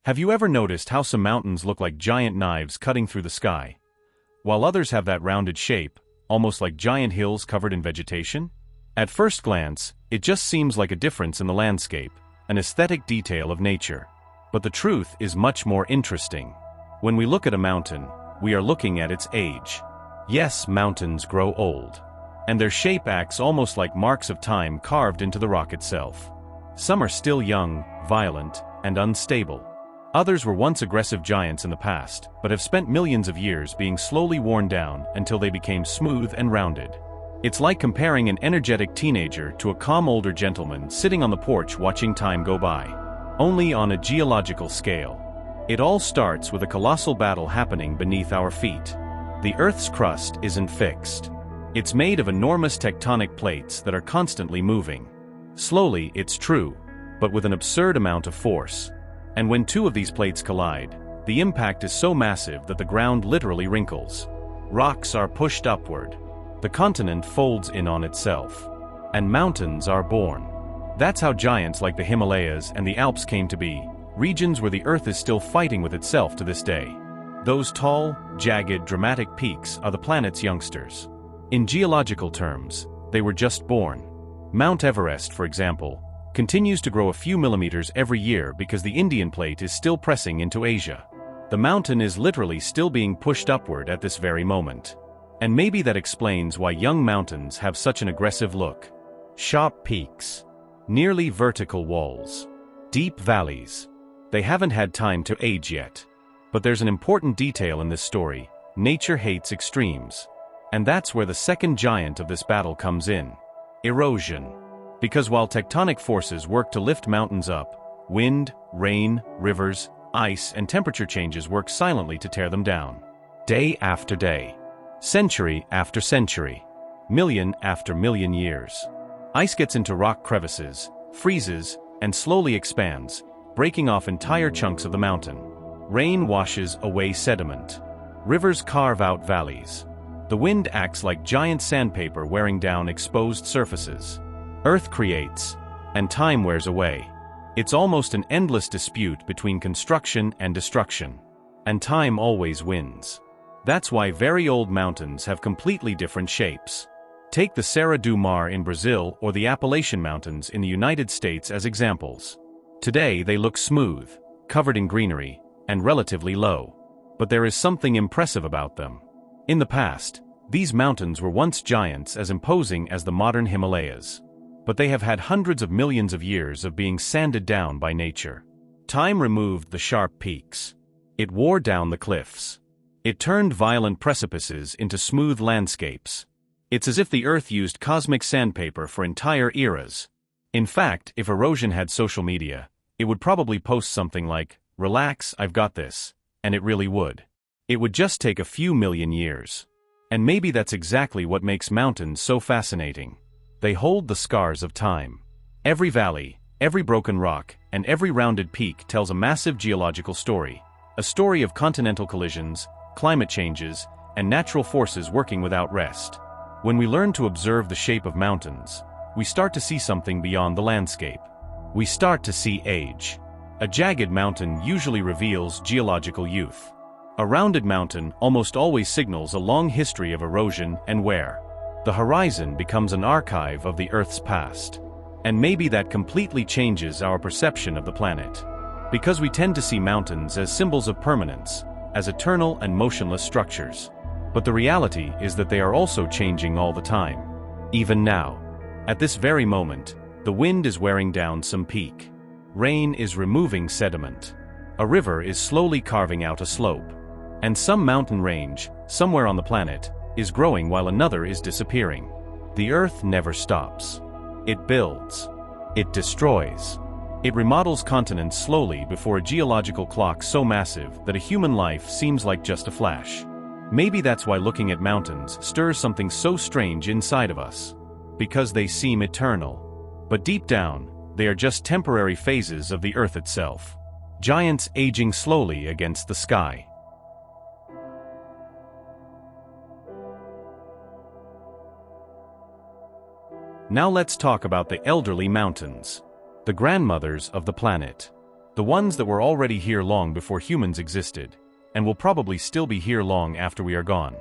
Have you ever noticed how some mountains look like giant knives cutting through the sky, while others have that rounded shape, almost like giant hills covered in vegetation? At first glance, it just seems like a difference in the landscape, an aesthetic detail of nature. But the truth is much more interesting. When we look at a mountain, we are looking at its age. Yes, mountains grow old, and their shape acts almost like marks of time carved into the rock itself. Some are still young, violent, and unstable. Others were once aggressive giants in the past, but have spent millions of years being slowly worn down until they became smooth and rounded. It's like comparing an energetic teenager to a calm older gentleman sitting on the porch watching time go by, only on a geological scale. It all starts with a colossal battle happening beneath our feet. The Earth's crust isn't fixed. It's made of enormous tectonic plates that are constantly moving. Slowly, it's true, but with an absurd amount of force. And when two of these plates collide, the impact is so massive that the ground literally wrinkles. Rocks are pushed upward. The continent folds in on itself. And mountains are born. That's how giants like the Himalayas and the Alps came to be, regions where the Earth is still fighting with itself to this day. Those tall, jagged, dramatic peaks are the planet's youngsters. In geological terms, they were just born. Mount Everest, for example, continues to grow a few millimeters every year because the Indian plate is still pressing into Asia. The mountain is literally still being pushed upward at this very moment. And maybe that explains why young mountains have such an aggressive look. Sharp peaks, nearly vertical walls, deep valleys. They haven't had time to age yet. But there's an important detail in this story: nature hates extremes. And that's where the second giant of this battle comes in: erosion. Because while tectonic forces work to lift mountains up, wind, rain, rivers, ice, and temperature changes work silently to tear them down. Day after day, century after century, million after million years. Ice gets into rock crevices, freezes, and slowly expands, breaking off entire chunks of the mountain. Rain washes away sediment. Rivers carve out valleys. The wind acts like giant sandpaper wearing down exposed surfaces. Earth creates, and time wears away. It's almost an endless dispute between construction and destruction. And time always wins. That's why very old mountains have completely different shapes. Take the Serra do Mar in Brazil or the Appalachian Mountains in the United States as examples. Today they look smooth, covered in greenery, and relatively low. But there is something impressive about them. In the past, these mountains were once giants as imposing as the modern Himalayas. But they have had hundreds of millions of years of being sanded down by nature. Time removed the sharp peaks. It wore down the cliffs. It turned violent precipices into smooth landscapes. It's as if the Earth used cosmic sandpaper for entire eras. In fact, if erosion had social media, it would probably post something like, "Relax, I've got this," and it really would. It would just take a few million years. And maybe that's exactly what makes mountains so fascinating. They hold the scars of time. Every valley, every broken rock, and every rounded peak tells a massive geological story. A story of continental collisions, climate changes, and natural forces working without rest. When we learn to observe the shape of mountains, we start to see something beyond the landscape. We start to see age. A jagged mountain usually reveals geological youth. A rounded mountain almost always signals a long history of erosion and wear. The horizon becomes an archive of the Earth's past. And maybe that completely changes our perception of the planet. Because we tend to see mountains as symbols of permanence, as eternal and motionless structures. But the reality is that they are also changing all the time. Even now. At this very moment, the wind is wearing down some peak. Rain is removing sediment. A river is slowly carving out a slope. And some mountain range, somewhere on the planet, is growing while another is disappearing. The Earth never stops. It builds. It destroys. It remodels continents slowly before a geological clock so massive that a human life seems like just a flash. Maybe that's why looking at mountains stirs something so strange inside of us. Because they seem eternal. But deep down, they are just temporary phases of the Earth itself. Giants aging slowly against the sky. Now let's talk about the elderly mountains. The grandmothers of the planet. The ones that were already here long before humans existed, and will probably still be here long after we are gone.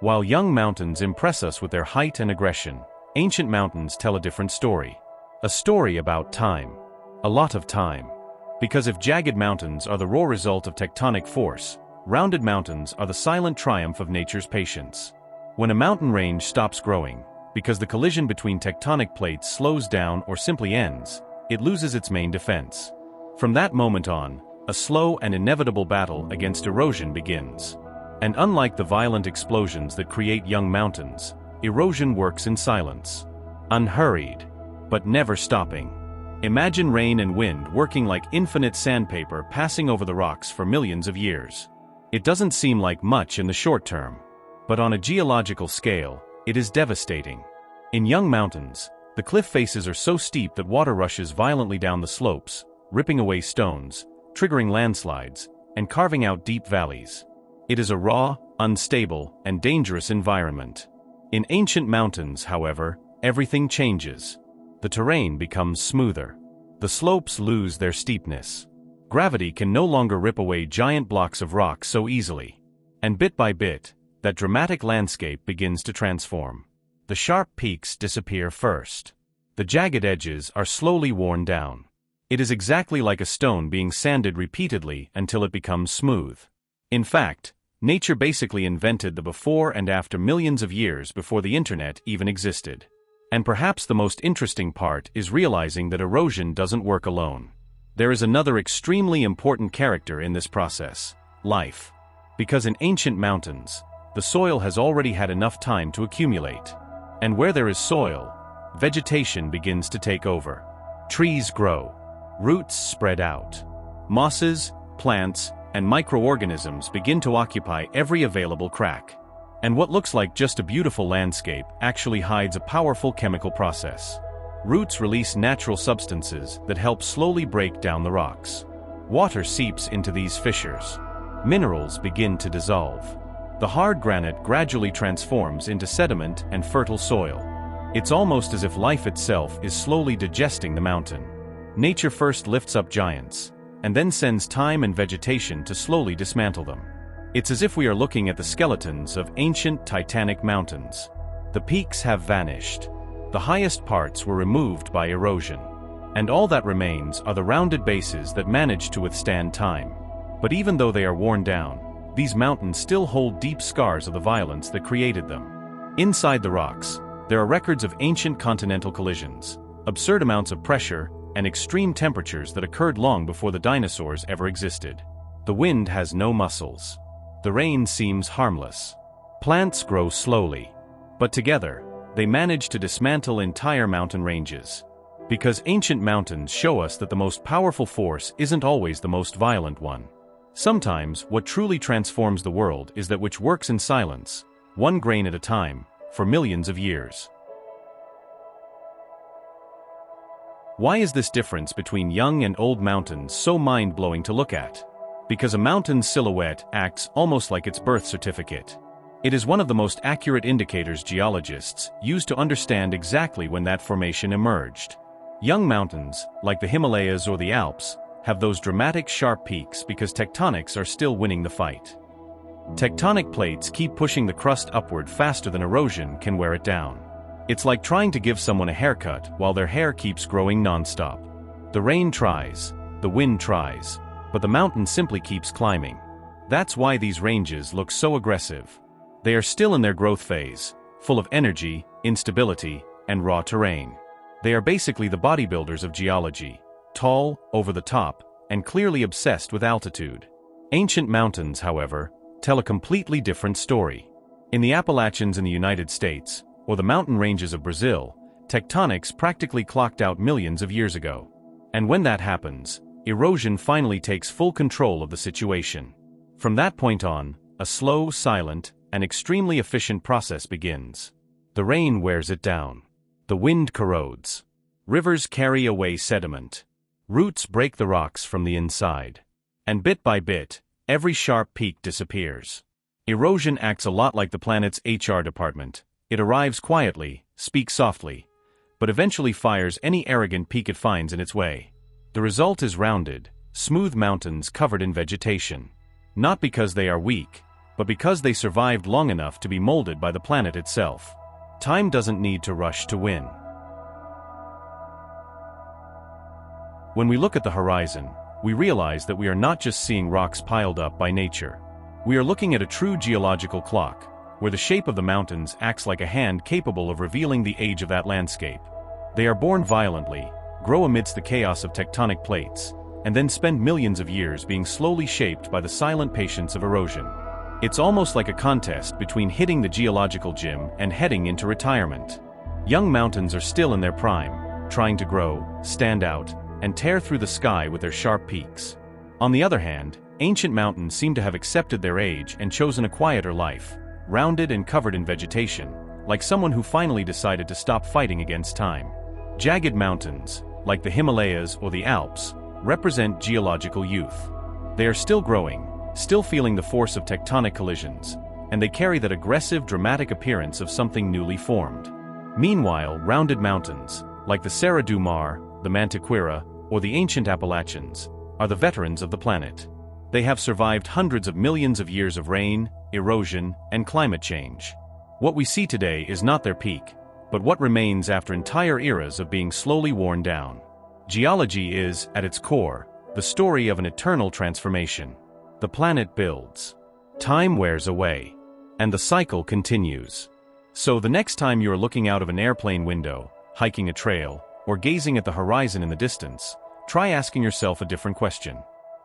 While young mountains impress us with their height and aggression, ancient mountains tell a different story. A story about time. A lot of time. Because if jagged mountains are the raw result of tectonic force, rounded mountains are the silent triumph of nature's patience. When a mountain range stops growing, because the collision between tectonic plates slows down or simply ends, it loses its main defense. From that moment on, a slow and inevitable battle against erosion begins. And unlike the violent explosions that create young mountains, erosion works in silence. Unhurried, but never stopping. Imagine rain and wind working like infinite sandpaper passing over the rocks for millions of years. It doesn't seem like much in the short term, but on a geological scale, it is devastating. In young mountains, the cliff faces are so steep that water rushes violently down the slopes, ripping away stones, triggering landslides, and carving out deep valleys. It is a raw, unstable, and dangerous environment. In ancient mountains, however, everything changes. The terrain becomes smoother. The slopes lose their steepness. Gravity can no longer rip away giant blocks of rock so easily. And bit by bit, that dramatic landscape begins to transform. The sharp peaks disappear first. The jagged edges are slowly worn down. It is exactly like a stone being sanded repeatedly until it becomes smooth. In fact, nature basically invented the before and after millions of years before the internet even existed. And perhaps the most interesting part is realizing that erosion doesn't work alone. There is another extremely important character in this process: life. Because in ancient mountains, the soil has already had enough time to accumulate. And where there is soil, vegetation begins to take over. Trees grow. Roots spread out. Mosses, plants, and microorganisms begin to occupy every available crack. And what looks like just a beautiful landscape actually hides a powerful chemical process. Roots release natural substances that help slowly break down the rocks. Water seeps into these fissures. Minerals begin to dissolve. The hard granite gradually transforms into sediment and fertile soil. It's almost as if life itself is slowly digesting the mountain. Nature first lifts up giants, and then sends time and vegetation to slowly dismantle them. It's as if we are looking at the skeletons of ancient titanic mountains. The peaks have vanished. The highest parts were removed by erosion. And all that remains are the rounded bases that manage to withstand time. But even though they are worn down, these mountains still hold deep scars of the violence that created them. Inside the rocks, there are records of ancient continental collisions, absurd amounts of pressure, and extreme temperatures that occurred long before the dinosaurs ever existed. The wind has no muscles. The rain seems harmless. Plants grow slowly. But together, they manage to dismantle entire mountain ranges. Because ancient mountains show us that the most powerful force isn't always the most violent one. Sometimes, what truly transforms the world is that which works in silence, one grain at a time, for millions of years. Why is this difference between young and old mountains so mind-blowing to look at? Because a mountain's silhouette acts almost like its birth certificate. It is one of the most accurate indicators geologists use to understand exactly when that formation emerged. Young mountains, like the Himalayas or the Alps, have those dramatic sharp peaks because tectonics are still winning the fight. Tectonic plates keep pushing the crust upward faster than erosion can wear it down. It's like trying to give someone a haircut while their hair keeps growing non-stop. The rain tries, the wind tries, but the mountain simply keeps climbing. That's why these ranges look so aggressive. They are still in their growth phase, full of energy, instability, and raw terrain. They are basically the bodybuilders of geology, tall, over the top, and clearly obsessed with altitude. Ancient mountains, however, tell a completely different story. In the Appalachians in the United States, or the mountain ranges of Brazil, tectonics practically clocked out millions of years ago. And when that happens, erosion finally takes full control of the situation. From that point on, a slow, silent, and extremely efficient process begins. The rain wears it down. The wind corrodes. Rivers carry away sediment. Roots break the rocks from the inside. And bit by bit, every sharp peak disappears. Erosion acts a lot like the planet's HR department. It arrives quietly, speaks softly, but eventually fires any arrogant peak it finds in its way. The result is rounded, smooth mountains covered in vegetation. Not because they are weak, but because they survived long enough to be molded by the planet itself. Time doesn't need to rush to win. When we look at the horizon, we realize that we are not just seeing rocks piled up by nature. We are looking at a true geological clock, where the shape of the mountains acts like a hand capable of revealing the age of that landscape. They are born violently, grow amidst the chaos of tectonic plates, and then spend millions of years being slowly shaped by the silent patience of erosion. It's almost like a contest between hitting the geological gym and heading into retirement. Young mountains are still in their prime, trying to grow, stand out, and tear through the sky with their sharp peaks. On the other hand, ancient mountains seem to have accepted their age and chosen a quieter life, rounded and covered in vegetation, like someone who finally decided to stop fighting against time. Jagged mountains, like the Himalayas or the Alps, represent geological youth. They are still growing, still feeling the force of tectonic collisions, and they carry that aggressive, dramatic appearance of something newly formed. Meanwhile, rounded mountains, like the Serra do Mar, the Mantiqueira, or the ancient Appalachians, are the veterans of the planet. They have survived hundreds of millions of years of rain, erosion, and climate change. What we see today is not their peak, but what remains after entire eras of being slowly worn down. Geology is, at its core, the story of an eternal transformation. The planet builds. Time wears away. And the cycle continues. So the next time you are looking out of an airplane window, hiking a trail, or gazing at the horizon in the distance, try asking yourself a different question.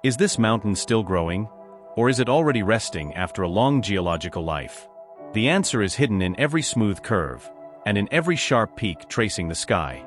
Is this mountain still growing? Or is it already resting after a long geological life? The answer is hidden in every smooth curve, and in every sharp peak tracing the sky.